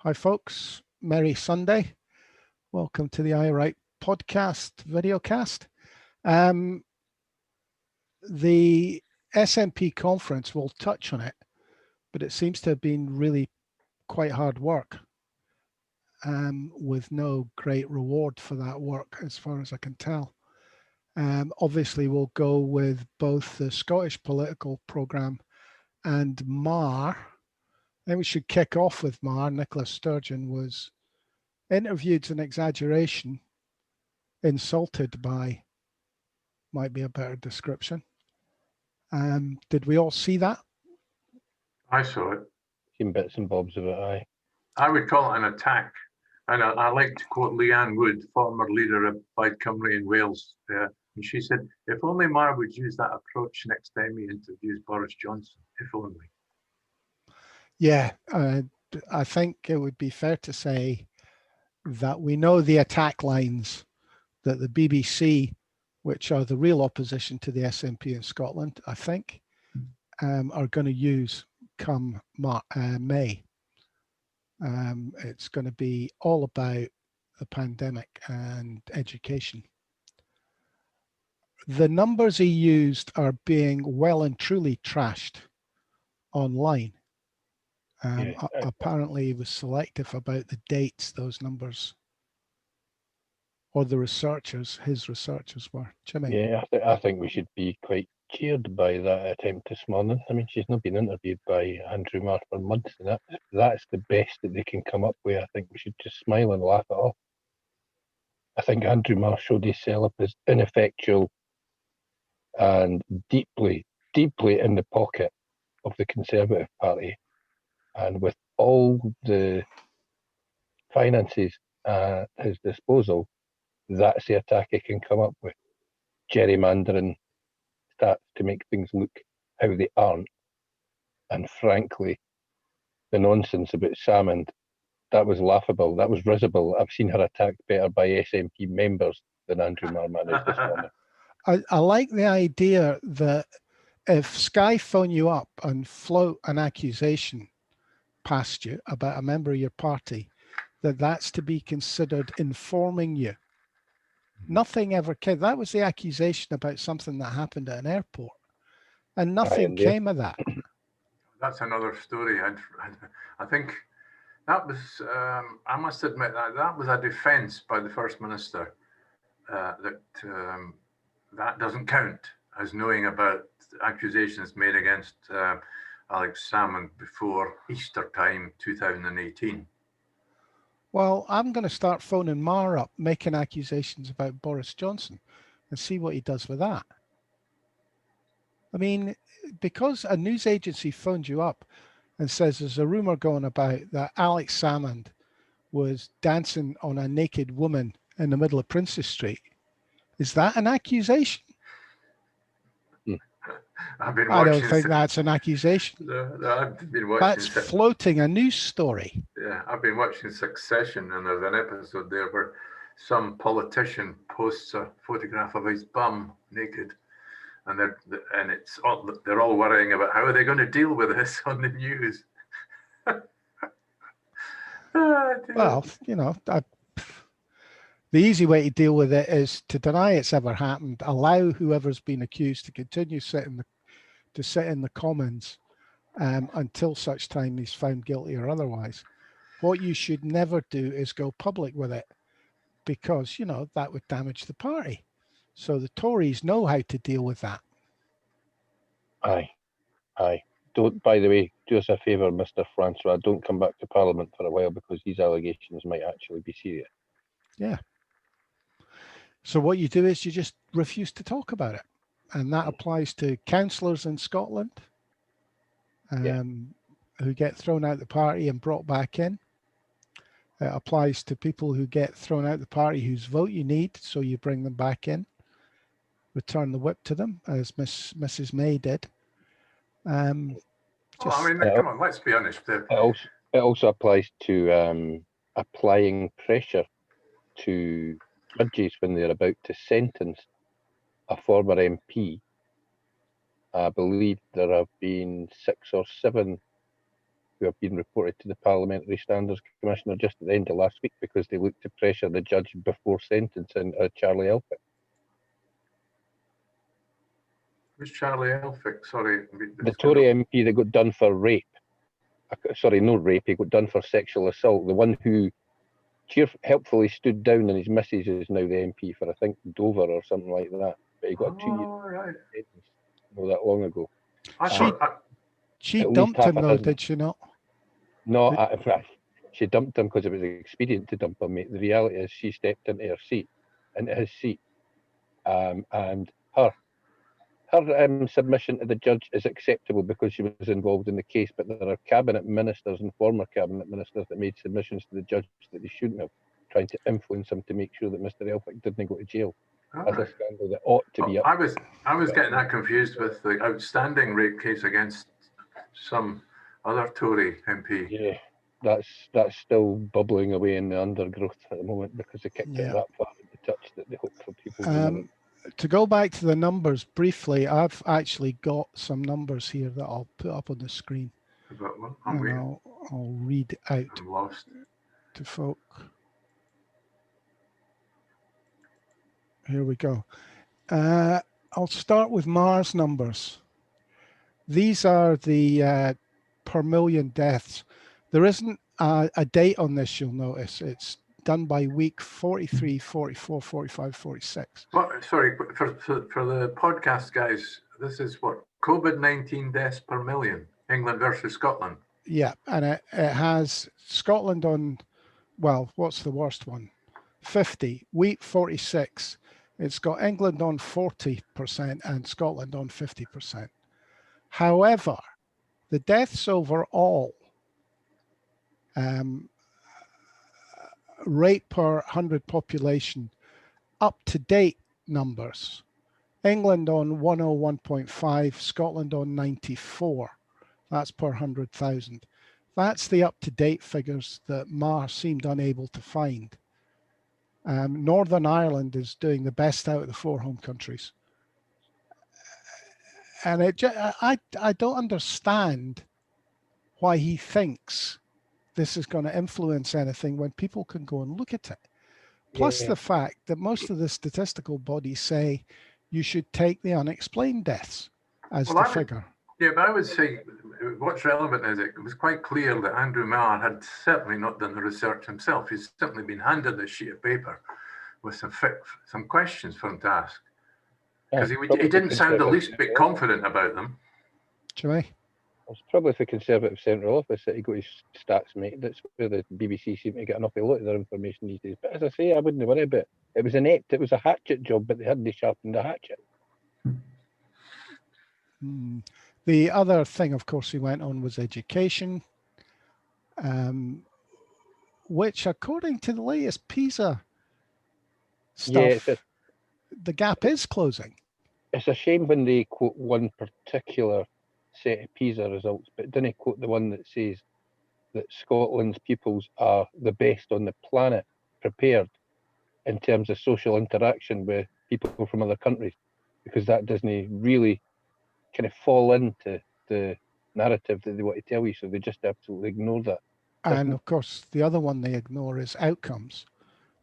Hi, folks. Merry Sunday. Welcome to the iWrite podcast, videocast. The SNP Conference, will touch on it, but it seems to have been really quite hard work with no great reward for that work, as far as I can tell. Obviously, we'll go with both the Scottish political programme and Marr. I think we should kick off with Marr. Nicola Sturgeon was interviewed, an exaggeration, insulted by, might be a better description. Did we all see that? I saw it. Seen bits and bobs of it, aye. I would call it an attack. And I like to quote Leanne Wood, former leader of Plaid Cymru in Wales. And she said, if only Marr would use that approach next time he interviews Boris Johnson, if only. Yeah, I think it would be fair to say that we know the attack lines that the BBC, which are the real opposition to the SNP in Scotland, I think, are going to use come May. It's going to be all about the pandemic and education. The numbers he used are being well and truly trashed online. Apparently he was selective about the dates those numbers, or the researchers, his researchers were. Jimmy? Yeah, I think we should be quite cheered by that attempt this morning. I mean, she's not been interviewed by Andrew Marr for months, and that's the best that they can come up with. I think we should just smile and laugh it off. I think Andrew Marr showed himself as ineffectual and deeply, deeply in the pocket of the Conservative Party. And with all the finances at his disposal, that's the attack he can come up with. Gerrymandering stats to make things look how they aren't. And frankly, the nonsense about Salmond, that was laughable. That was risible. I've seen her attacked better by SNP members than Andrew Marr managed this morning. I like the idea that if Sky phone you up and float an accusation past you about a member of your party, that's to be considered informing you. Nothing ever came. That was the accusation about something that happened at an airport, and nothing came of that. That's another story. I think that was, I must admit, that was a defence by the First Minister that doesn't count as knowing about accusations made against Alex Salmond before Easter time 2018. Well, I'm going to start phoning Marr up, making accusations about Boris Johnson, and see what he does with that. I mean, because a news agency phones you up and says there's a rumor going about that Alex Salmond was dancing on a naked woman in the middle of Princes Street, is that an accusation? I don't think that's an accusation. I've been watching. That's floating a news story. Yeah, I've been watching Succession, and there's an episode there where some politician posts a photograph of his bum naked, and they're all worrying about how are they going to deal with this on the news. Well, you know, the easy way to deal with it is to deny it's ever happened, allow whoever's been accused to continue sit in the Commons until such time he's found guilty or otherwise. What you should never do is go public with it, because, you know, that would damage the party. So the Tories know how to deal with that. Aye. Don't, by the way, do us a favour, Mr. Francois, don't come back to Parliament for a while, because these allegations might actually be serious. Yeah. So what you do is you just refuse to talk about it. And that applies to councillors in Scotland who get thrown out the party and brought back in. It applies to people who get thrown out the party whose vote you need, so you bring them back in, return the whip to them, as Mrs. May did. I mean, come on, let's be honest. It also applies to applying pressure to judges when they're about to sentence a former MP. I believe there have been 6 or 7 who have been reported to the Parliamentary Standards Commissioner just at the end of last week because they looked to pressure the judge before sentencing Charlie Elphick. Who's Charlie Elphick? Sorry. The Tory MP that got done for rape. Sorry, no rape, he got done for sexual assault. The one who helpfully stood down and his missus is now the MP for, I think, Dover or something like that. But he got a 2 year right. sentence not that long ago. She dumped him though, did she not? No, she dumped him because it was expedient to dump him, mate. The reality is she stepped into his seat, and her submission to the judge is acceptable because she was involved in the case, but there are cabinet ministers and former cabinet ministers that made submissions to the judge that they shouldn't have, trying to influence him to make sure that Mr. Elphick didn't go to jail. That's a scandal that ought to be up. I was getting that confused with the outstanding rape case against some other Tory MP. Yeah, that's still bubbling away in the undergrowth at the moment because they kicked it that far into touch that they hope for people to go back to the numbers briefly, I've actually got some numbers here that I'll put up on the screen. I'll read out to folk. Here we go. I'll start with Marr's numbers. These are the per million deaths. There isn't a date on this, you'll notice. It's done by week 43, 44, 45, 46. Sorry, for the podcast guys, this is what? COVID-19 deaths per million, England versus Scotland. Yeah, and it has Scotland on, well, what's the worst one? 50, week 46. It's got England on 40% and Scotland on 50%. However, the deaths overall, rate per 100 population, up-to-date numbers. England on 101.5, Scotland on 94. That's per 100,000. That's the up-to-date figures that Marr seemed unable to find. Northern Ireland is doing the best out of the 4 home countries. And I don't understand why he thinks this is going to influence anything when people can go and look at it. Plus the fact that most of the statistical bodies say you should take the unexplained deaths as the figure. Yeah, but I would say what's relevant is it was quite clear that Andrew Marr had certainly not done the research himself. He's simply been handed this sheet of paper with some questions for him to ask. Because he didn't sound the least bit confident about them. Joey? It's probably the Conservative Central Office that he got his stats, mate. That's where the BBC seem to get an awful lot of their information these days. But as I say, I wouldn't worry about it. It was inept. It was a hatchet job, but they hadn't sharpened the hatchet. The other thing, of course, he went on was education, which, according to the latest PISA stuff, the gap is closing. It's a shame when they quote one particular set of PISA results, but didn't quote the one that says that Scotland's pupils are the best on the planet prepared in terms of social interaction with people from other countries, because that doesn't really kind of fall into the narrative that they want to tell you, so they just absolutely ignore that. And of course, the other one they ignore is outcomes.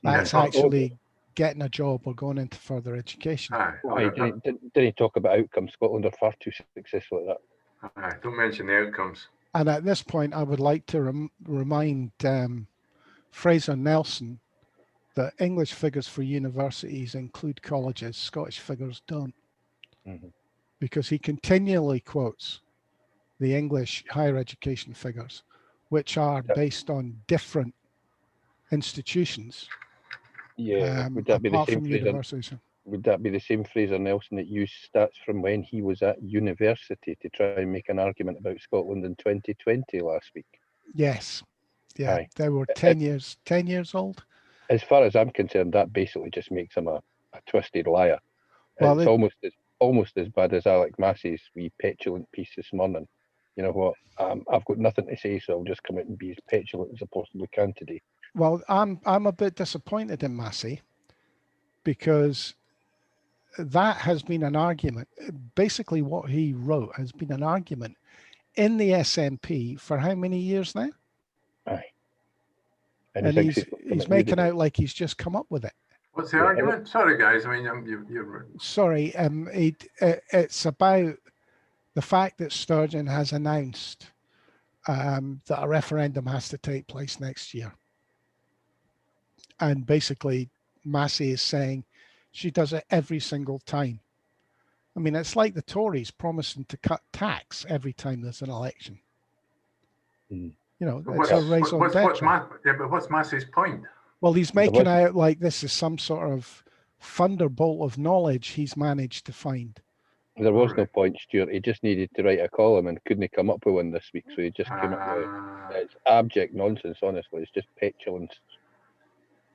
That's actually getting a job or going into further education. Didn't he talk about outcomes? Scotland are far too successful at that. Don't mention the outcomes. And at this point, I would like to remind Fraser Nelson that English figures for universities include colleges, Scottish figures don't. Because he continually quotes the English higher education figures, which are based on different institutions. Yeah, would that be the same Fraser? Would that be the same Fraser Nelson that used stats from when he was at university to try and make an argument about Scotland in 2020 last week? Yes. Yeah, they were 10 years old. As far as I'm concerned, that basically just makes him a twisted liar. Well, it's almost as bad as Alec Massey's wee petulant piece this morning. You know what? I've got nothing to say, so I'll just come out and be as petulant as I possibly can today. Well, I'm a bit disappointed in Massey because that has been an argument. Basically, what he wrote has been an argument in the SNP for how many years now? Aye. And he's making out like he's just come up with it. What's the argument? Sorry, guys. I mean, you're... Sorry, it's about the fact that Sturgeon has announced that a referendum has to take place next year. And basically, Massey is saying she does it every single time. I mean, it's like the Tories promising to cut tax every time there's an election. You know, it's a raison d'etre. But what's Massey's point? Well, he's making out like this is some sort of thunderbolt of knowledge he's managed to find. There was no point, Stewart. He just needed to write a column and couldn't come up with one this week, so he just came up with it. It's abject nonsense, honestly. It's just petulance.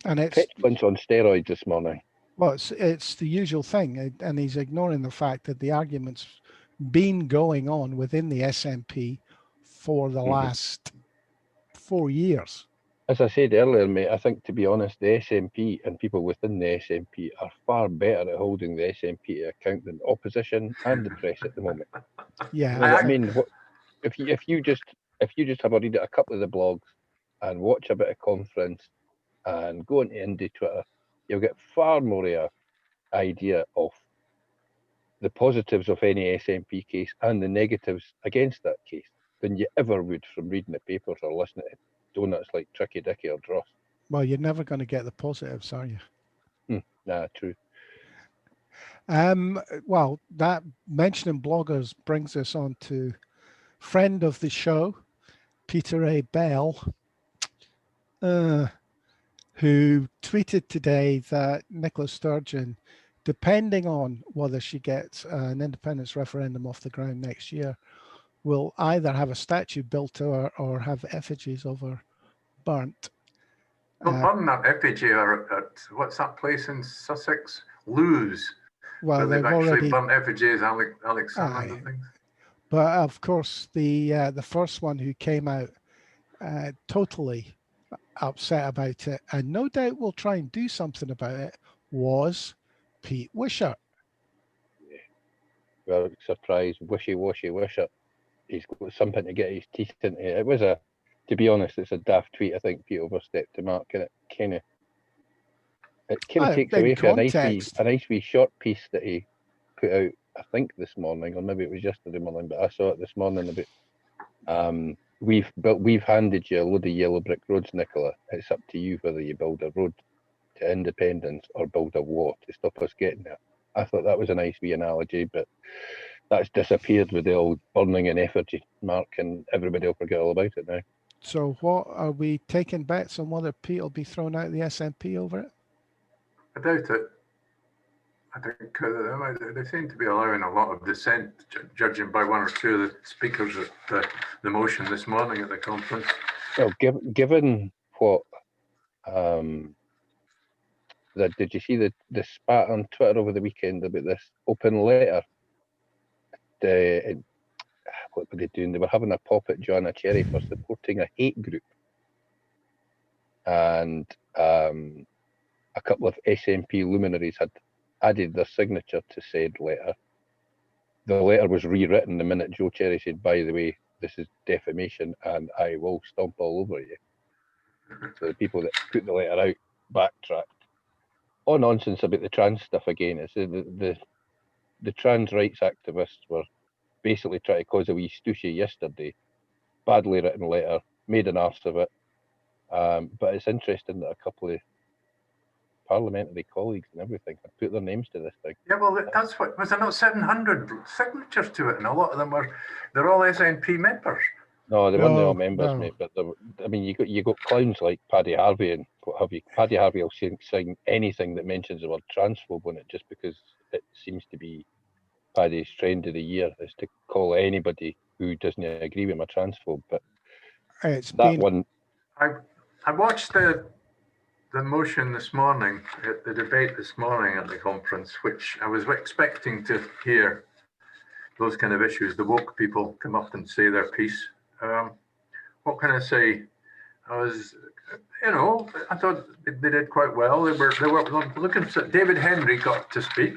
And it's petulance on steroids this morning. Well, it's the usual thing, and he's ignoring the fact that the argument's been going on within the SNP for the last 4 years. As I said earlier, mate, I think, to be honest, the SNP and people within the SNP are far better at holding the SNP to account than opposition and the press at the moment. Yeah, you know what I mean, if you just have a read at a couple of the blogs and watch a bit of conference and go into indie Twitter, you'll get far more of an idea of the positives of any SNP case and the negatives against that case than you ever would from reading the papers or listening to donuts like Tricky Dicky or Dross. Well, you're never going to get the positives, are you? Nah, true. Well, that mentioning bloggers brings us on to friend of the show, Peter A. Bell, who tweeted today that Nicola Sturgeon, depending on whether she gets an independence referendum off the ground next year, will either have a statue built to her or have effigies of her burnt. Don't burn that effigy at what's that place in Sussex? Lewes. Well, they've actually already burnt effigies, Alexander and things. But of course, the first one who came out totally upset about it, and no doubt will try and do something about it, was Pete Wishart. Yeah. Well, surprise, wishy-washy Wishart. He's got something to get his teeth into. It was to be honest, it's a daft tweet. I think Pete overstepped the mark, and it kind of takes away from a nice wee short piece that he put out, I think this morning, or maybe it was yesterday morning, but I saw it this morning about we've handed you a load of yellow brick roads, Nicola. It's up to you whether you build a road to independence or build a wall to stop us getting there. I thought that was a nice wee analogy, but that's disappeared with the old burning in effigy mark, and everybody will forget all about it now. So what, are we taking bets on whether Pete will be thrown out of the SNP over it? I doubt it. I think they seem to be allowing a lot of dissent, judging by one or two of the speakers at the motion this morning at the conference. Well, given what did you see the spat on Twitter over the weekend about this open letter? What were they doing? They were having a pop at Joanna Cherry for supporting a hate group, and a couple of SNP luminaries had added their signature to said letter. The letter was rewritten the minute Joe Cherry said, "By the way, this is defamation and I will stomp all over you." So the people that put the letter out backtracked. All nonsense about the trans stuff again. It's the trans rights activists were basically trying to cause a wee stooshy yesterday. Badly written letter, made an arse of it. But it's interesting that a couple of parliamentary colleagues and everything have put their names to this thing. Yeah, well, that's what, was there not 700 signatures to it? And a lot of them they're all SNP members. No, they weren't all members, mate. But I mean, you got clowns like Paddy Harvey and what have you. Paddy Harvey will sign anything that mentions the word transphobe on it, just because it seems to be Paddy's trend of the year is to call anybody who doesn't agree with him a transphobe. But I watched the motion this morning, the debate this morning at the conference, which I was expecting to hear those kind of issues, the woke people come up and say their piece. What can I say? I thought they did quite well. They were looking. David Henry got to speak.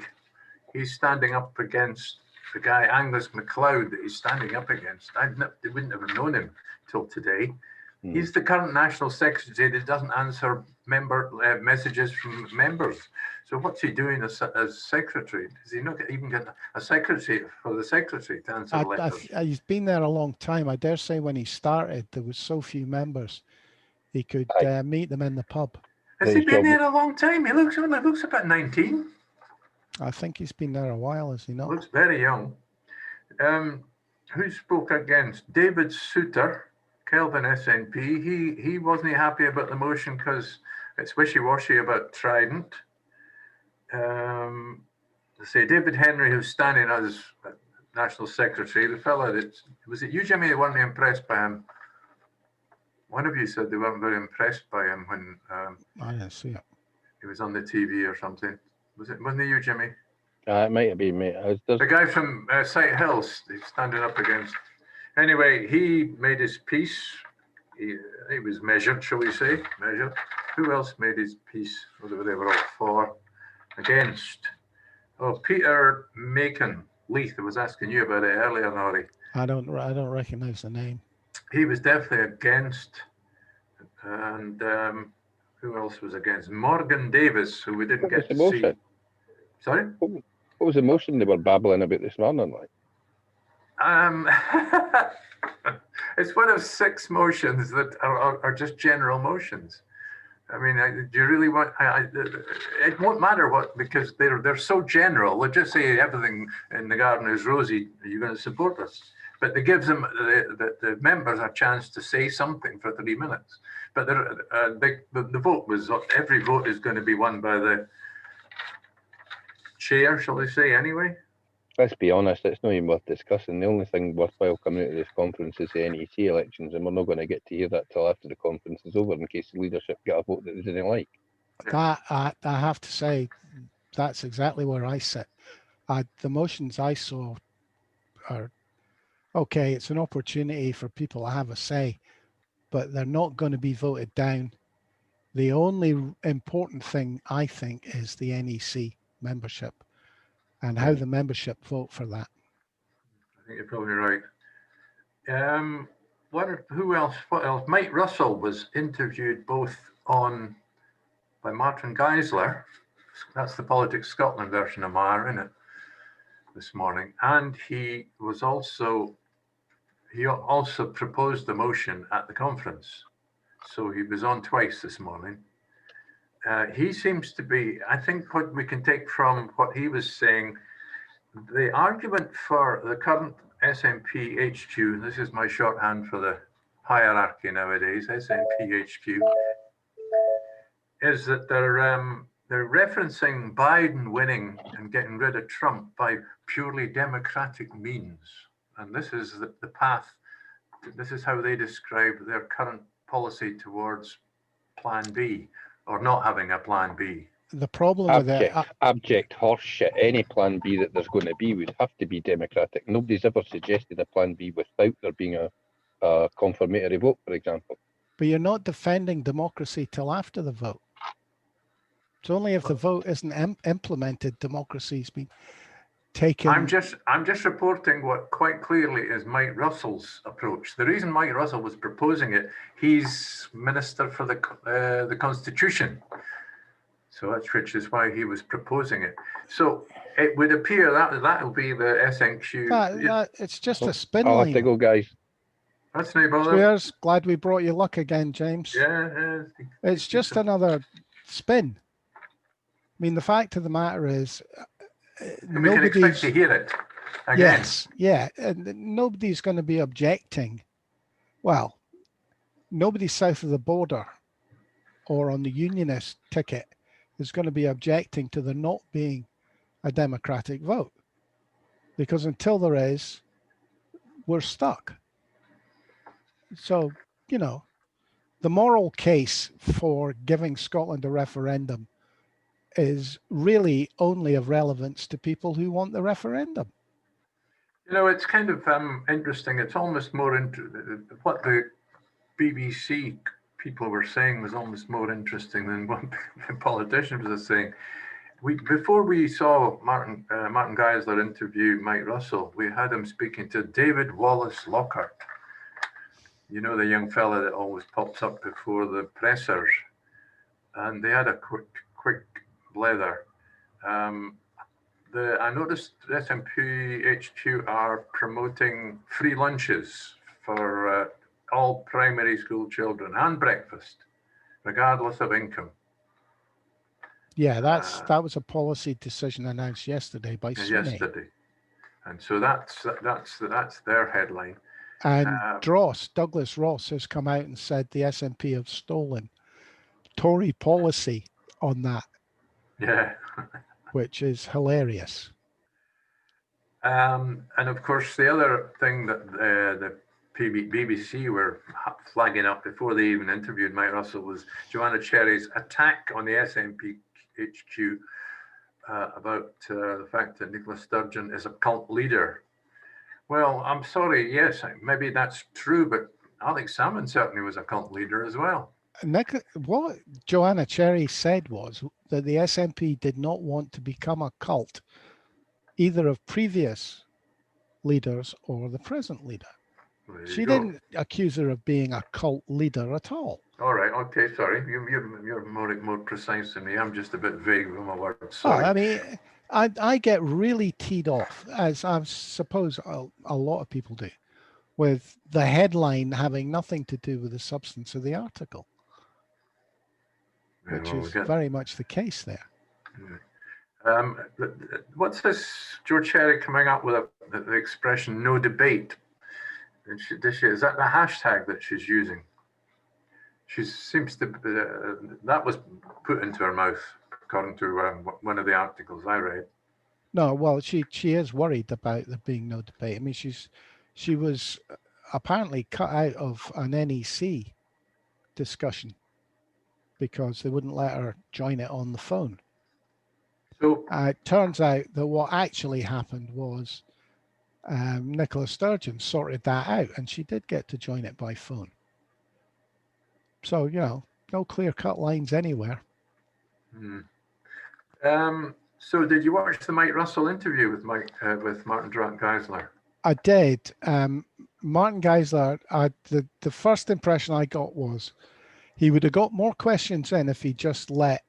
He's standing up against the guy Angus MacLeod that he's standing up against. They wouldn't have known him till today. He's the current national secretary that doesn't answer messages from members. So what's he doing as secretary? Does he not even get a secretary for the secretary to answer letters? He's been there a long time. I dare say when he started, there was so few members, he could meet them in the pub. Has he been there a long time? He looks about 19. I think he's been there a while, has he not? Looks very young. Who spoke against? David Souter, Kelvin SNP. He wasn't happy about the motion because it's wishy-washy about Trident. Let's say David Henry, who's standing as National Secretary, the fellow that, was it you, Jimmy, that weren't impressed by him? One of you said they weren't very impressed by him when I didn't see it. He was on the TV or something. Wasn't it you, Jimmy? It might have been me. The guy from Sight Hills, he's standing up against. Anyway, he made his peace. He was measured, shall we say? Measured. Who else made his peace? Whatever they were all for. Against. Oh, Peter Macon. Leith, I was asking you about it earlier, Nori. I don't recognize the name. He was definitely against. And who else was against? Morgan Davis, who we didn't get to see. Sorry? What was the motion they were babbling about this morning, like? It's one of 6 motions that are just general motions. I mean, do you really want? It won't matter what, because they're so general. They'll just say everything in the garden is rosy. Are you going to support us? But it gives them the members a chance to say something for 3 minutes. But the vote was, every vote is going to be won by the chair, shall we say, anyway? Let's be honest, it's not even worth discussing. The only thing worthwhile coming out of this conference is the NEC elections, and we're not going to get to hear that till after the conference is over in case the leadership get a vote that they didn't like. That I have to say, that's exactly where I sit. The motions I saw are, okay, it's an opportunity for people to have a say, but they're not going to be voted down. The only important thing, I think, is the NEC membership and how the membership vote for that. I think you're probably right. Who else? What else? Mike Russel was interviewed both by Martin Geissler. That's the Politics Scotland version of Marr, isn't it? This morning, and he also proposed the motion at the conference. So he was on twice this morning. He seems to be, I think what we can take from what he was saying, the argument for the current SNP HQ, this is my shorthand for the hierarchy nowadays, SNP HQ, is that they're referencing Biden winning and getting rid of Trump by purely democratic means. And this is the path, this is how they describe their current policy towards Plan B, or not having a Plan B. The problem with it, abject horseshit. Any Plan B that there's going to be would have to be democratic. Nobody's ever suggested a Plan B without there being a confirmatory vote, for example. But you're not defending democracy till after the vote. It's only if the vote isn't implemented, democracy's been taken. I'm just reporting what quite clearly is Mike Russell's approach. The reason Mike Russell was proposing it, he's Minister for the Constitution. So that's which is why he was proposing it. So it would appear that will be the SNQ. It's just a spin I'll line. have to go, guys. That's no bother. Cheers. Glad we brought you luck again, James. Yeah. It's just another spin. I mean, the fact of the matter is, we can expect to hear it again. Yes, yeah, and nobody's going to be objecting. Well, nobody south of the border or on the unionist ticket is going to be objecting to there not being a democratic vote, because until there is, we're stuck. So, the moral case for giving Scotland a referendum is really only of relevance to people who want the referendum. It's kind of interesting. It's almost more what the BBC people were saying was almost more interesting than what the politicians were saying. before we saw Martin Geissler interview Mike Russell, we had him speaking to David Wallace Lockhart. You know, the young fella that always pops up before the pressers, and they had a quick blether. I noticed SNP HQ are promoting free lunches for all primary school children and breakfast, regardless of income. Yeah, that was a policy decision announced yesterday by SUNY. Yesterday, and so that's their headline. And Douglas Ross has come out and said the SNP have stolen Tory policy on that. Yeah. Which is hilarious. And of course, the other thing that the BBC were flagging up before they even interviewed Mike Russell was Joanna Cherry's attack on the SNP HQ about the fact that Nicola Sturgeon is a cult leader. Well, I'm sorry, yes, maybe that's true, but Alex Salmon certainly was a cult leader as well. What Joanna Cherry said was that the SNP did not want to become a cult, either of previous leaders or the present leader. She didn't accuse her of being a cult leader at all. All right, okay, sorry. You're more precise than me. I'm just a bit vague with my words. Sorry. I mean, I get really teed off, as I suppose a lot of people do, with the headline having nothing to do with the substance of the article, which is very much the case there. What's this George Cherry coming up with the expression "no debate"? Is that the hashtag that she's using? She seems to that was put into her mouth, according to one of the articles I read. No, well, she is worried about there being no debate. I mean, she was apparently cut out of an NEC discussion because they wouldn't let her join it on the phone. So it turns out that what actually happened was Nicola Sturgeon sorted that out, and she did get to join it by phone. So, you know, no clear-cut lines anywhere. So did you watch the Mike Russell interview with Martin Geissler? I did. Martin Geissler, the first impression I got was he would have got more questions in if he just let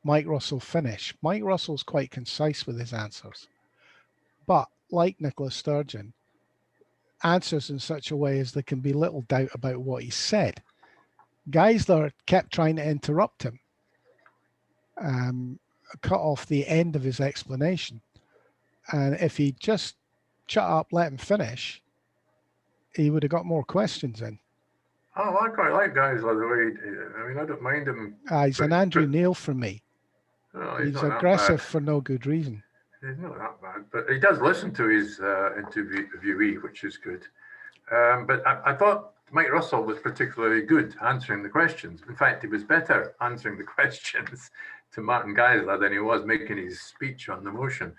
Mike Russell finish. Mike Russell's quite concise with his answers. But like Nicola Sturgeon, answers in such a way as there can be little doubt about what he said. Geissler kept trying to interrupt him, cut off the end of his explanation. And if he just shut up, let him finish, he would have got more questions in. Oh, I quite like Geissler the way I mean, I don't mind him. He's an Andrew Neil for me. Oh, he's aggressive for no good reason. He's not that bad, but he does listen to his interviewee, which is good. But I thought Mike Russell was particularly good answering the questions. In fact, he was better answering the questions to Martin Geissler than he was making his speech on the motion.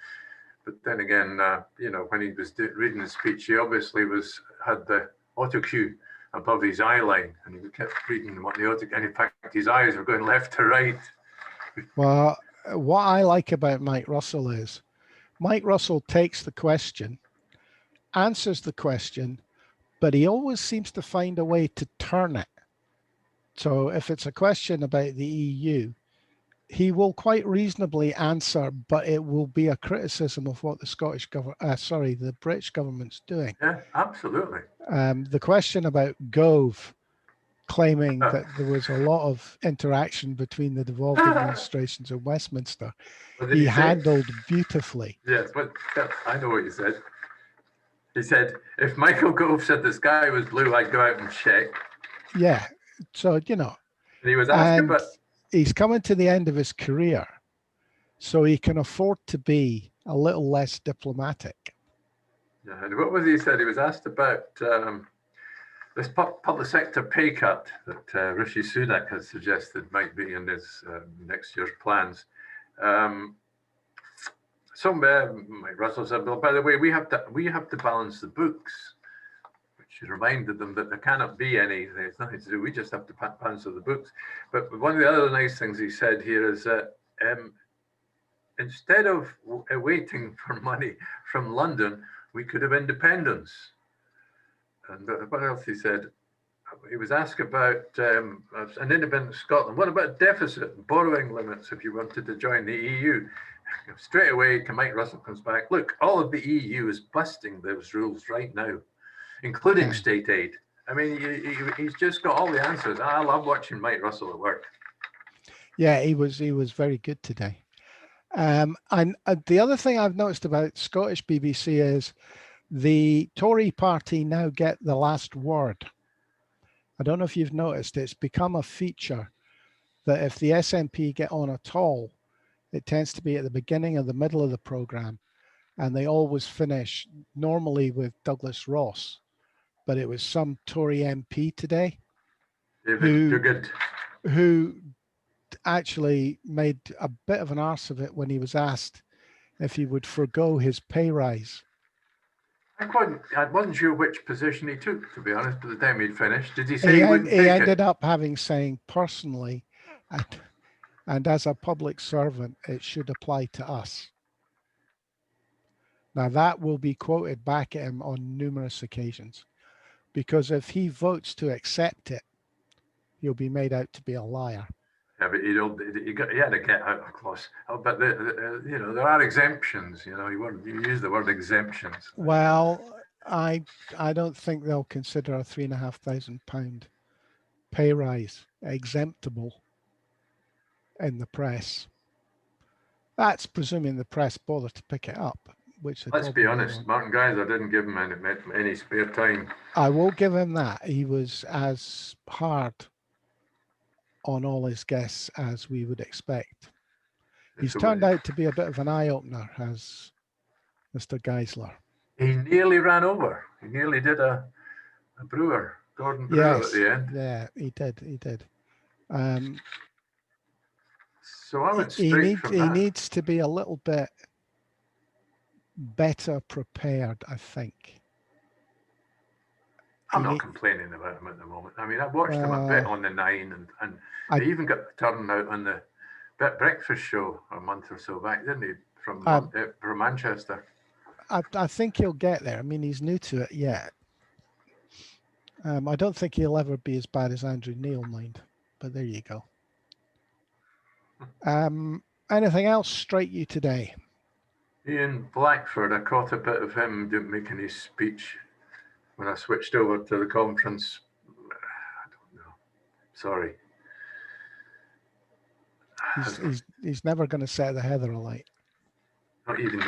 But then again, you know, when he was reading his speech, he obviously had the auto cue above his eye line, and he kept reading what the auto. And in fact, his eyes were going left to right. Well, what I like about Mike Russell is Mike Russell takes the question, answers the question, but he always seems to find a way to turn it. So if it's a question about the EU, he will quite reasonably answer, but it will be a criticism of what the British government's doing. Yeah, absolutely. The question about Gove claiming that there was a lot of interaction between the devolved administrations in Westminster, he handled beautifully. Yes, but I know what you said. He said, if Michael Gove said the sky was blue, I'd go out and check. Yeah, so, you know. And he was asking, but he's coming to the end of his career, so he can afford to be a little less diplomatic. Yeah, and what was he said? He was asked about this public sector pay cut that Rishi Sunak has suggested might be in his next year's plans. Mike Russell said, well, by the way, we have to balance the books, which reminded them that there cannot be any. There's nothing to do. We just have to balance the books. But one of the other nice things he said here is that instead of waiting for money from London, we could have independence. And what else he said? He was asked about an independent Scotland. What about deficit and borrowing limits if you wanted to join the EU? Straight away, Mike Russell comes back. Look, all of the EU is busting those rules right now, including state aid. I mean, he's just got all the answers. I love watching Mike Russell at work. Yeah, he was very good today. And the other thing I've noticed about Scottish BBC is the Tory party now get the last word. I don't know if you've noticed, it's become a feature that if the SNP get on at all, it tends to be at the beginning or the middle of the programme, and they always finish normally with Douglas Ross, but it was some Tory MP today who actually made a bit of an arse of it when he was asked if he would forgo his pay rise. I wasn't sure which position he took, to be honest, by the time he'd finished. Did he say he wouldn't take it? He ended up having saying personally, and as a public servant, it should apply to us. Now that will be quoted back at him on numerous occasions, because if he votes to accept it, he'll be made out to be a liar. Yeah, but he had to get out of clause. But you know, there are exemptions. You know, you use the word exemptions. Well, I don't think they'll consider a £3,500 pay rise exemptable in the press. That's presuming the press bother to pick it up. Which let's be honest, Martin Geissler didn't give him any spare time. I will give him that. He was as hard on all his guests as we would expect. He's turned out to be a bit of an eye-opener, as Mr. Geissler. He nearly ran over. He nearly did a Brewer, Gordon Brewer at the end. Yeah, he did. So I went straight from that. He needs to be a little bit better prepared, I think. I'm not complaining about him at the moment. I mean, I watched him a bit on the 9, and he even got turned out on the breakfast show a month or so back, didn't he? From Manchester. I think he'll get there. I mean, he's new to it yet. I don't think he'll ever be as bad as Andrew Neil, mind. But there you go. Anything else strike you today? Ian Blackford, I caught a bit of him making his speech when I switched over to the conference. I don't know. Sorry. He's never going to set the Heather alight. Not even.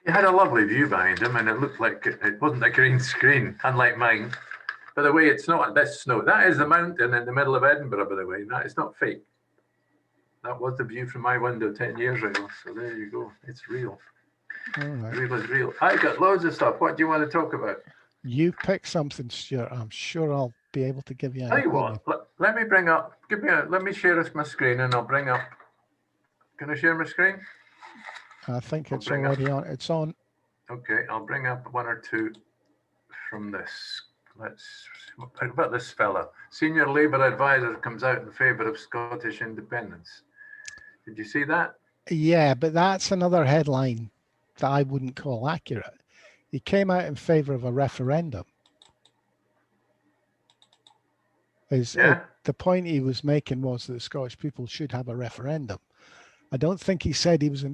He had a lovely view behind him, and it looked like it wasn't a green screen, unlike mine. By the way, it's not this snow. That is the mountain in the middle of Edinburgh, by the way. That is not fake. That was the view from my window 10 years ago. So there you go. It's real. All right. Real is real. I got loads of stuff. What do you want to talk about? You pick something, Stuart. I'm sure I'll be able to give you an Tell you opinion. what, let me bring up, let me share my screen and I'll bring up, can I share my screen? I think it's already on. It's on. Okay, I'll bring up one or two from this. What about this fella? Senior Labour advisor comes out in favour of Scottish independence. Did you see that? Yeah, but that's another headline that I wouldn't call accurate. He came out in favour of a referendum. The point he was making was that the Scottish people should have a referendum. I don't think he said he was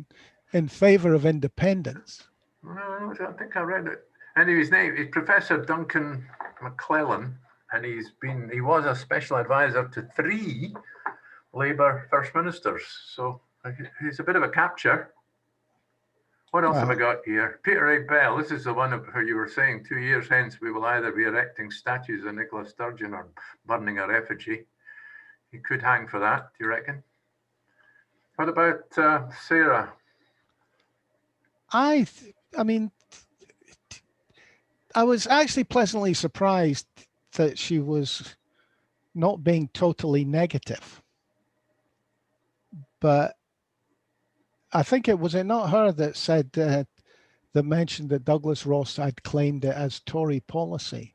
in favour of independence. No, I don't think I read it. Anyway, his name is Professor Duncan McClellan, and he was a special advisor to 3 Labour First Ministers. So he's a bit of a capture. What else have I got here? Peter A. Bell, this is the one who you were saying 2 years hence we will either be erecting statues of Nicola Sturgeon or burning a effigy. He could hang for that, do you reckon? What about Sarah? I mean, I was actually pleasantly surprised that she was not being totally negative. But I think it not her that said that mentioned that Douglas Ross had claimed it as Tory policy.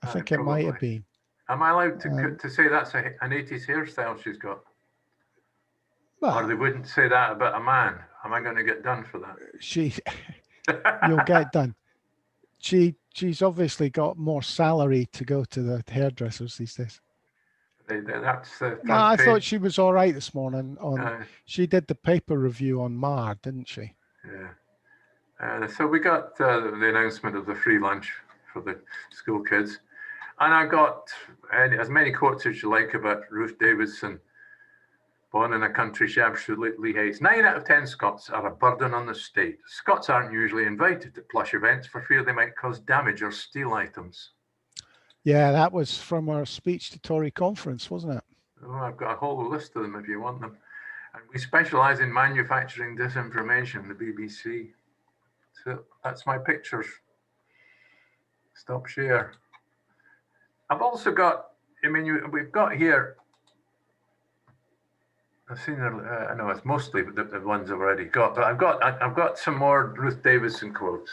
I think it might have been. Am I allowed to say that's an 80s hairstyle she's got? Or they Well, wouldn't say that about a man. Am I going to get done for you'll that? get done. She's obviously got more salary to go to the hairdressers these days. That's the No, front I thought page. she was all right this morning. Uh, She did the paper review on Marr, didn't she? yeah. So we got the announcement of the free lunch for the school kids. And I got as many quotes as you like about Ruth Davidson, born in a country she absolutely hates. 9 out of 10 Scots are a burden on the state. Scots aren't usually invited to plush events for fear they might cause damage or steal items. Yeah, that was from our speech to Tory conference, wasn't it? Oh, I've got a whole list of them if you want them. And we specialise in manufacturing disinformation, the BBC. So that's my pictures. Stop share. I've also got, we've got here, I've seen, I know it's mostly the ones I've already got, but I've got some more Ruth Davidson quotes.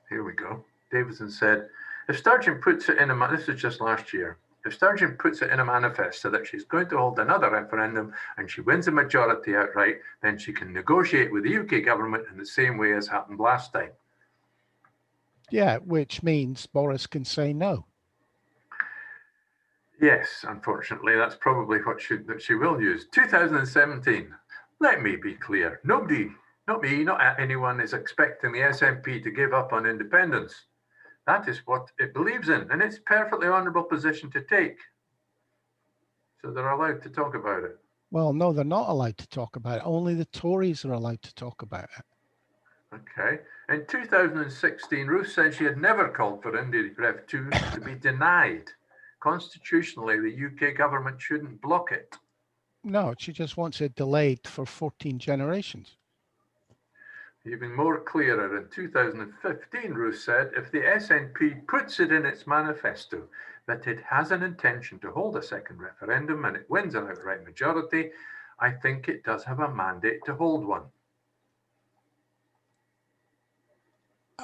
Here we go. Davidson said, if Sturgeon puts it in this is just last year, if Sturgeon puts it in a manifesto that she's going to hold another referendum and she wins a majority outright, then she can negotiate with the UK government in the same way as happened last time. Yeah, which means Boris can say no. Yes, unfortunately, that's probably what she will use. 2017. Let me be clear. Nobody, not me, not anyone, is expecting the SNP to give up on independence. That is what it believes in, and it's a perfectly honourable position to take. So they're allowed to talk about it. Well, no, they're not allowed to talk about it. Only the Tories are allowed to talk about it. Okay. In 2016, Ruth said she had never called for India Ref 2 to be denied. Constitutionally, the UK government shouldn't block it. No, she just wants it delayed for 14 generations. Even more clearer, in 2015, Ruth said, if the SNP puts it in its manifesto that it has an intention to hold a second referendum and it wins an outright majority, I think it does have a mandate to hold one.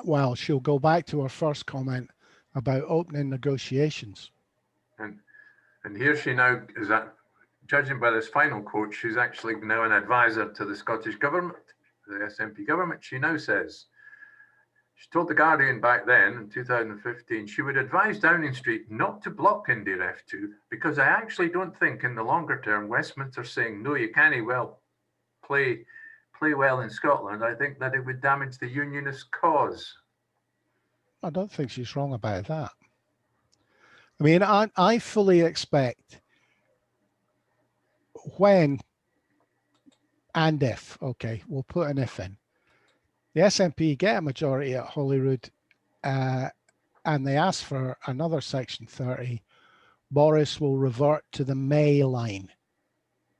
Well, she'll go back to her first comment about opening negotiations. And here she now is, judging by this final quote, she's actually now an advisor to the Scottish government, the SNP government. She now says, she told The Guardian back then in 2015, she would advise Downing Street not to block India F2 because I actually don't think in the longer term Westminster saying, no, you can't well play well in Scotland. I think that it would damage the unionist cause. I don't think she's wrong about that. I mean, I fully expect when and if, okay, we'll put an if in, the SNP get a majority at Holyrood and they ask for another Section 30, Boris will revert to the May line,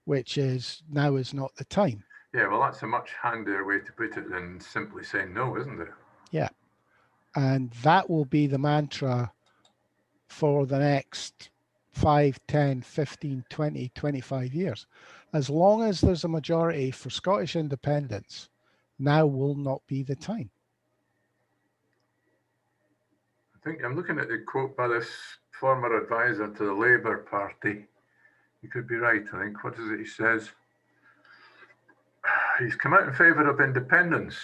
which is now is not the time. Yeah, well, that's a much handier way to put it than simply saying no, isn't it? Yeah. And that will be the mantra for the next 5, 10, 15, 20, 25 years. As long as there's a majority for Scottish independence, now will not be the time. I think I'm looking at the quote by this former advisor to the Labour Party. He could be right, I think. What is it he says? He's come out in favour of independence.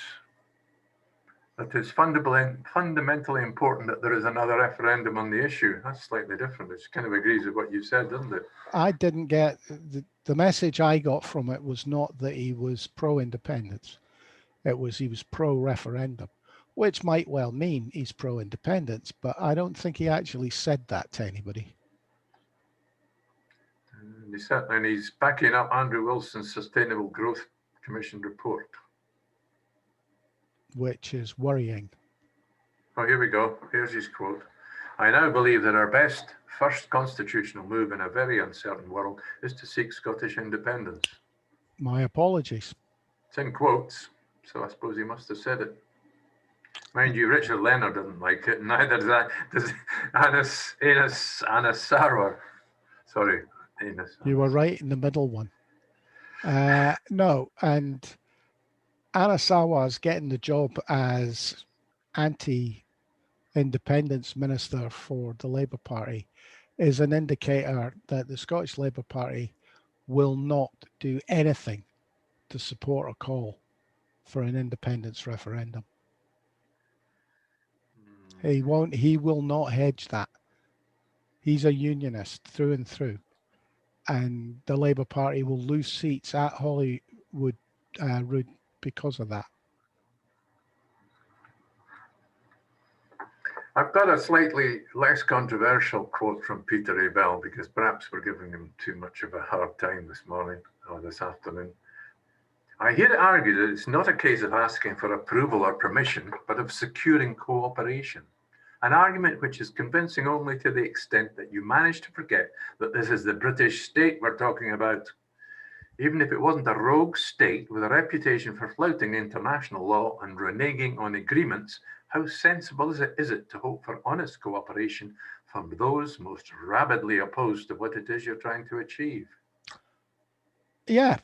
That it's fundamentally important that there is another referendum on the issue. That's slightly different. It kind of agrees with what you said, doesn't it? I didn't get, the message I got from it was not that he was pro-independence. It was he was pro-referendum, which might well mean he's pro-independence, but I don't think he actually said that to anybody. And he's backing up Andrew Wilson's Sustainable Growth Commission report. Which is worrying. Oh, here we go. Here's his quote. I now believe that our best first constitutional move in a very uncertain world is to seek Scottish independence. My apologies. It's in quotes, so I suppose he must have said it. Mind you, Richard Leonard doesn't like it, neither does Anas Sarwar. Sorry, Anas. You were right in the middle one. No, and Anna Sarwar's getting the job as anti-independence minister for the Labour Party is an indicator that the Scottish Labour Party will not do anything to support a call for an independence referendum. He will not hedge that. He's a unionist through and through. And the Labour Party will lose seats at Holywood Road because of that. I've got a slightly less controversial quote from Peter Abel, because perhaps we're giving him too much of a hard time this morning or this afternoon. I hear it argued that it's not a case of asking for approval or permission, but of securing cooperation. An argument which is convincing only to the extent that you manage to forget that this is the British state we're talking about. Even if it wasn't a rogue state with a reputation for flouting international law and reneging on agreements, how sensible is it to hope for honest cooperation from those most rabidly opposed to what it is you're trying to achieve? Yeah,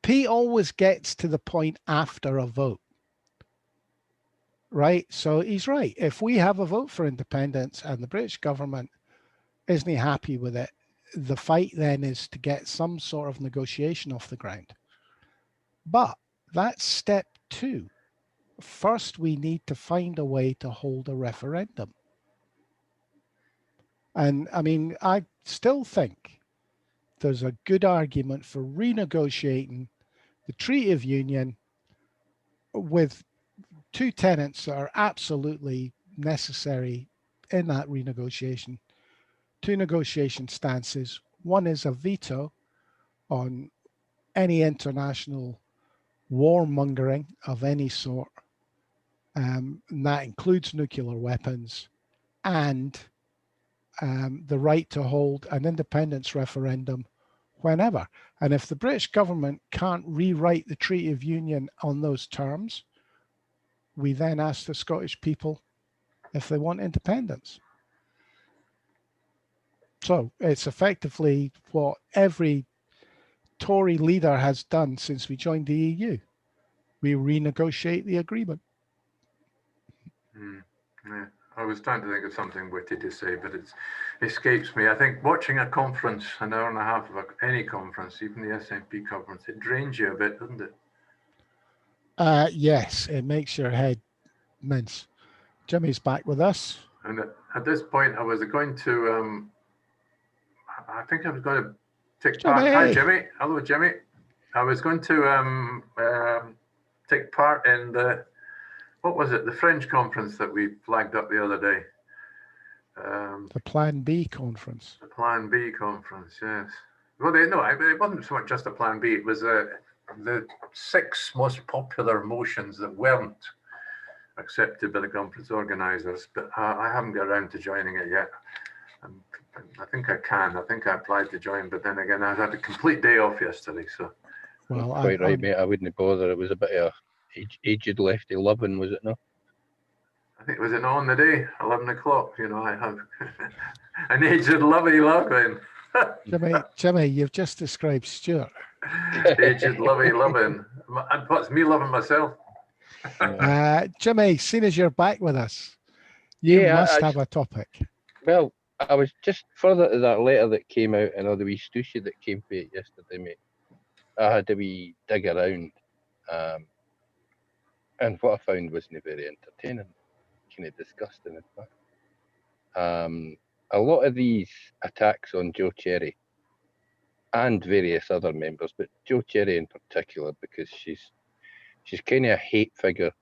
Pete always gets to the point after a vote, right? So he's right. If we have a vote for independence and the British government isn't happy with it, the fight then is to get some sort of negotiation off the ground. But that's step 2. First, we need to find a way to hold a referendum. And I mean, I still think there's a good argument for renegotiating the Treaty of Union with 2 tenets that are absolutely necessary in that renegotiation. 2 negotiation stances. One is a veto on any international warmongering of any sort. And that includes nuclear weapons, and the right to hold an independence referendum whenever. And if the British government can't rewrite the Treaty of Union on those terms, we then ask the Scottish people if they want independence. So it's effectively what every Tory leader has done since we joined the EU. We renegotiate the agreement. Yeah. I was trying to think of something witty to say, but it escapes me. I think watching a conference, an hour and a half of any conference, even the SNP conference, it drains you a bit, doesn't it? Yes, it makes your head mince. Jimmy's back with us. And at this point, I was going to, I think I was going to take part. Hi, Jimmy. Hello, Jimmy. I was going to take part in the, what was it? The French conference that we flagged up the other day. The Plan B conference. The Plan B conference, yes. Well, no, it wasn't so much just a Plan B. It was the 6 most popular motions that weren't accepted by the conference organisers. But I haven't got around to joining it yet. And I think I can. I think I applied to join, but then again, I had a complete day off yesterday. So, well, quite right, mate. I wouldn't bother. It was a bit of aged lefty loving, was it not? I think it was on the day, 11 o'clock. You know, I have an aged loving. Jimmy, you've just described Stewart. Aged loving. And what's me loving myself? Jimmy, seeing as you're back with us, you must have a topic. Well, I was just further to that letter that came out, and all the wee stooshy that came for it yesterday, mate. I had a wee dig around, and what I found wasn't very entertaining, kind of disgusting, in fact. A lot of these attacks on Joe Cherry and various other members, but Joe Cherry in particular, because she's kind of a hate figure,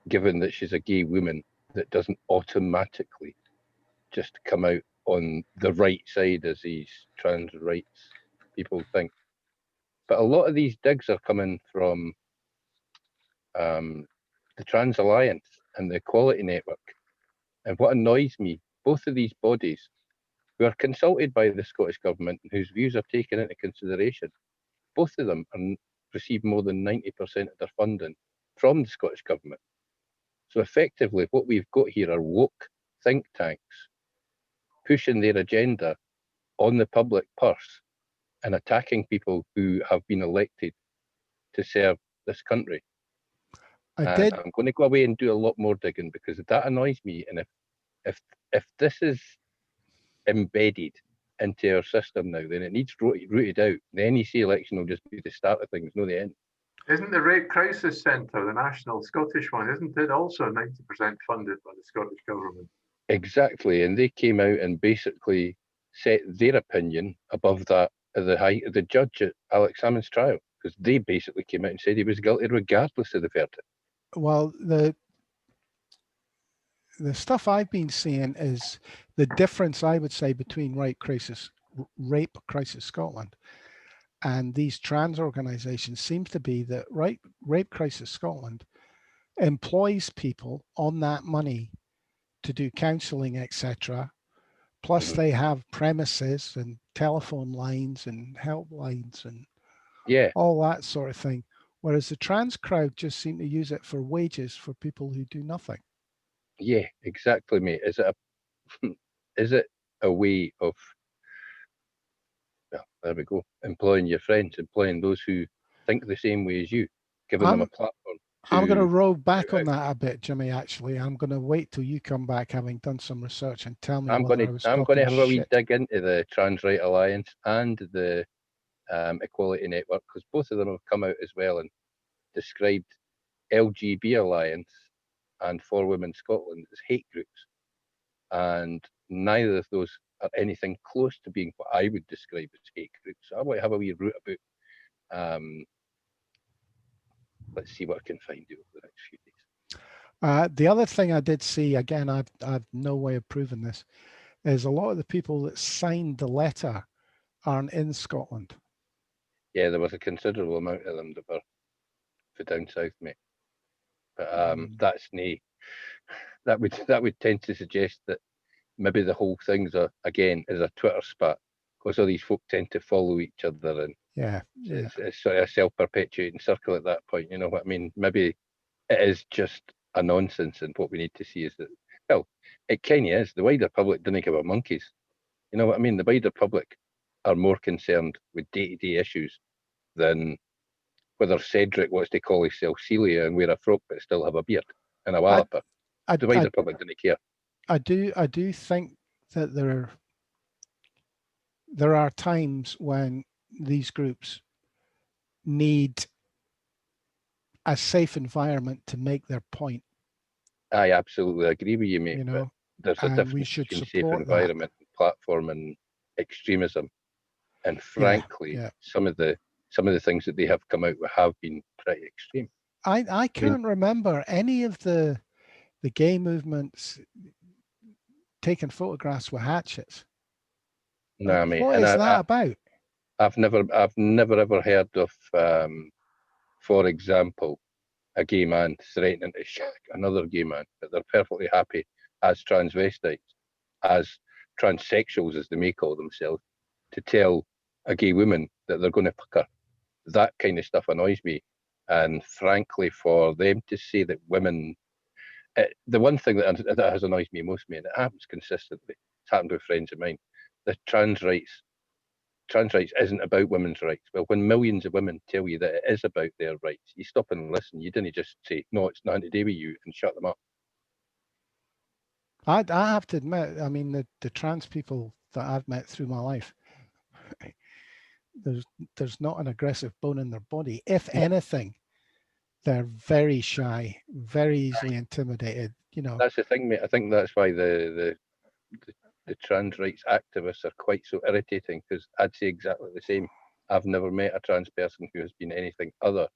given that she's a gay woman that doesn't automatically just come out on the right side as these trans rights people think. But a lot of these digs are coming from the Trans Alliance and the Equality Network. And what annoys me, both of these bodies, who are consulted by the Scottish Government and whose views are taken into consideration, both of them receive more than 90% of their funding from the Scottish Government. So effectively, what we've got here are woke think tanks pushing their agenda on the public purse and attacking people who have been elected to serve this country. I'm going to go away and do a lot more digging, because that annoys me. And if this is embedded into our system now, then it needs rooted out. The NEC election will just be the start of things, not the end. Isn't the Rape Crisis Centre, the national Scottish one, isn't it also 90% funded by the Scottish government? Exactly, and they came out and basically set their opinion above that of the judge at Alex Salmond's trial, because they basically came out and said he was guilty regardless of the verdict. Well, the stuff I've been seeing is the difference, I would say, between Rape Crisis Scotland and these trans organisations seems to be that Rape Crisis Scotland employs people on that money to do counselling, etc. Plus, they have premises and telephone lines and helplines and all that sort of thing. Whereas the trans crowd just seem to use it for wages for people who do nothing. Yeah, exactly, mate. Is it a way of, well, there we go, employing your friends, employing those who think the same way as you, giving them a platform? I'm going to roll back on that a bit, Jimmy, actually. I'm going to wait till you come back having done some research and tell me whether I was talking shit. I'm going to have a wee dig into the Trans Right Alliance and the Equality Network, because both of them have come out as well and described LGB Alliance and For Women Scotland as hate groups. And neither of those are anything close to being what I would describe as hate groups. So I want to have a wee route about. Let's see what I can find out over the next few days. The other thing I did see, again, I've no way of proving this, is a lot of the people that signed the letter aren't in Scotland. Yeah, there was a considerable amount of them that were for down south, mate. But that's nae. That would tend to suggest that maybe the whole thing's is a Twitter spat, because all these folk tend to follow each other, and it's sort of a self-perpetuating circle at that point. You know what I mean? Maybe it is just a nonsense, and what we need to see is that, well, it kind of is. The wider public didn't give a monkeys. You know what I mean? The wider public are more concerned with day-to-day issues than whether Cedric wants to call himself Celia and wear a frock but still have a beard and a walloper. The wider public didn't care. I do think that there are times when these groups need a safe environment to make their point. I absolutely agree with you, mate. You know, but there's a difference between safe environment, platform, and extremism. And frankly, some of the things that they have come out with have been pretty extreme. I can't remember any of the gay movements taking photographs with hatchets. No, mate. What is that about? I've never ever heard of, for example, a gay man threatening to shag another gay man, but they're perfectly happy as transvestites, as transsexuals, as they may call themselves, to tell a gay woman that they're going to fuck her. That kind of stuff annoys me. And frankly, for them to say that women, the one thing that has annoyed me most, mate, and it happens consistently, it's happened with friends of mine, the trans rights isn't about women's rights. Well, when millions of women tell you that it is about their rights, you stop and listen. You didn't just say, no, it's nothing to do with you, and shut them up. I have to admit, I mean, the trans people that I've met through my life, there's not an aggressive bone in their body. If anything, they're very shy, very easily intimidated. You know, that's the thing, mate. I think that's why the trans rights activists are quite so irritating, because I'd say exactly the same. I've never met a trans person who has been anything other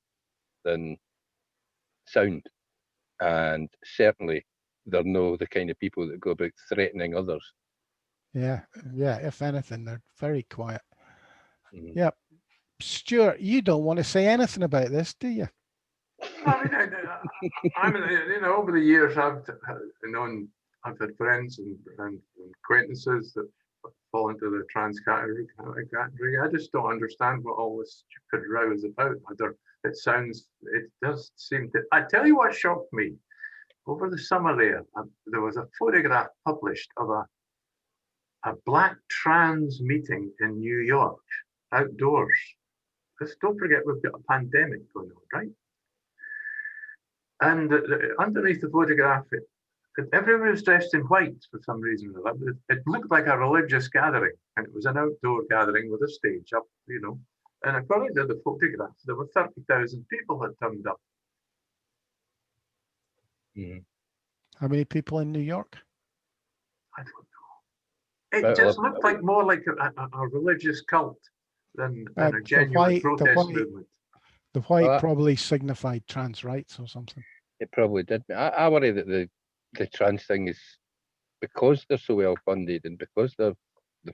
than sound, and certainly they're no the kind of people that go about threatening others. Yeah. If anything, they're very quiet. Mm-hmm. Yep. Stewart, you don't want to say anything about this, do you? I mean, over the years, I've had friends and acquaintances that fall into the trans category. I just don't understand what all this stupid row is about. It does seem to. I tell you what shocked me. Over the summer there was a photograph published of a black trans meeting in New York, outdoors. Because don't forget, we've got a pandemic going on, right? And underneath the photograph, everyone was dressed in white for some reason. It looked like a religious gathering. And it was an outdoor gathering with a stage up, you know. And according to the photographs, there were 30,000 people had turned up. How many people in New York? I don't know. It just looked like more like a religious cult than a genuine protest movement. The white probably signified trans rights or something. It probably did. I worry that the trans thing is, because they're so well funded and because they've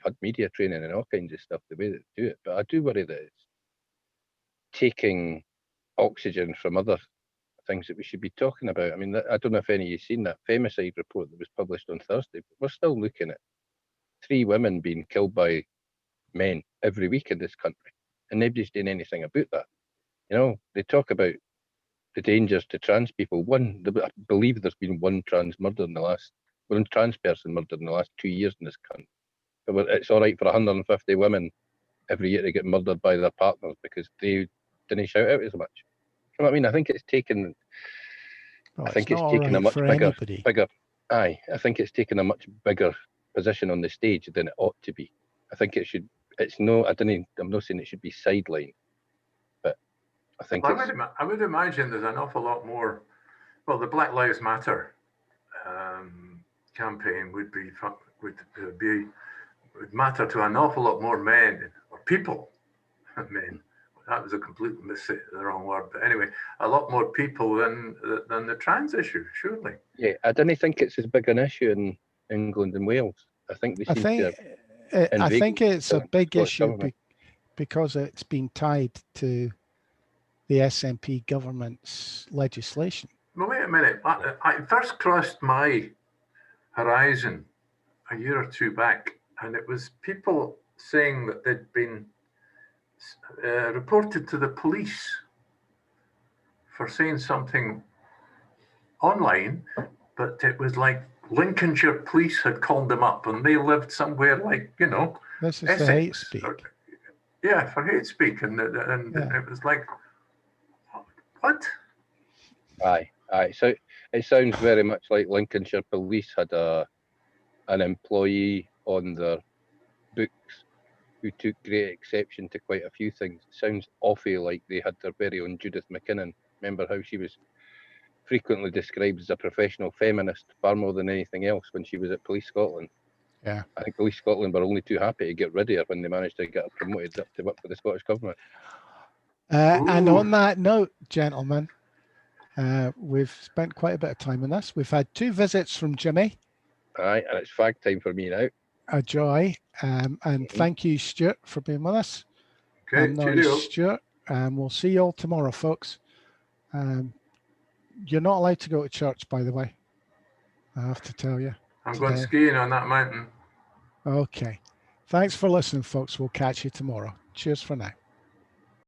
had media training and all kinds of stuff, the way that they do it. But I do worry that it's taking oxygen from other things that we should be talking about. I mean, I don't know if any of you've seen that femicide report that was published on Thursday, but we're still looking at 3 women being killed by men every week in this country, and nobody's doing anything about that. You know, they talk about the dangers to trans people. I believe there's been one trans person murdered in the last 2 years in this country. But it's all right for 150 women every year to get murdered by their partners because they didn't shout out as much. You know what I mean? I think it's taken. Well, I think it's taken a much bigger. I think it's taken a much bigger position on the stage than it ought to be. I think it should. It's no. I'm not saying it should be sidelined, but I think I would imagine there's an awful lot more. Well, the Black Lives Matter campaign would matter to an awful lot more men or people. Men. That was a complete the wrong word, but anyway, a lot more people than the trans issue, surely. Yeah, I don't think it's as big an issue in England and Wales. I think they seem to. I think it's a big issue because it's been tied to the SNP government's legislation. Well, wait a minute. I first crossed my horizon a year or two back, and it was people saying that they'd been reported to the police for saying something online, but it was like Lincolnshire police had called them up and they lived somewhere like, you know, this is Essex, the hate speak. For hate speak. And it was like, what? Aye. So it sounds very much like Lincolnshire police had an employee on their books who took great exception to quite a few things. It sounds awful like they had their very own Judith McKinnon. Remember how she was frequently described as a professional feminist far more than anything else when she was at Police Scotland. Yeah. I think Police Scotland were only too happy to get rid of her when they managed to get her promoted up to work for the Scottish Government. And on that note, gentlemen, we've spent quite a bit of time on this. We've had 2 visits from Jimmy. Aye, and it's fag time for me now. A joy. And thank you, Stewart, for being with us. Okay, cheerio. Stewart. We'll see you all tomorrow, folks. You're not allowed to go to church, by the way. I have to tell you. I'm going skiing on that mountain. Okay. Thanks for listening, folks. We'll catch you tomorrow. Cheers for now.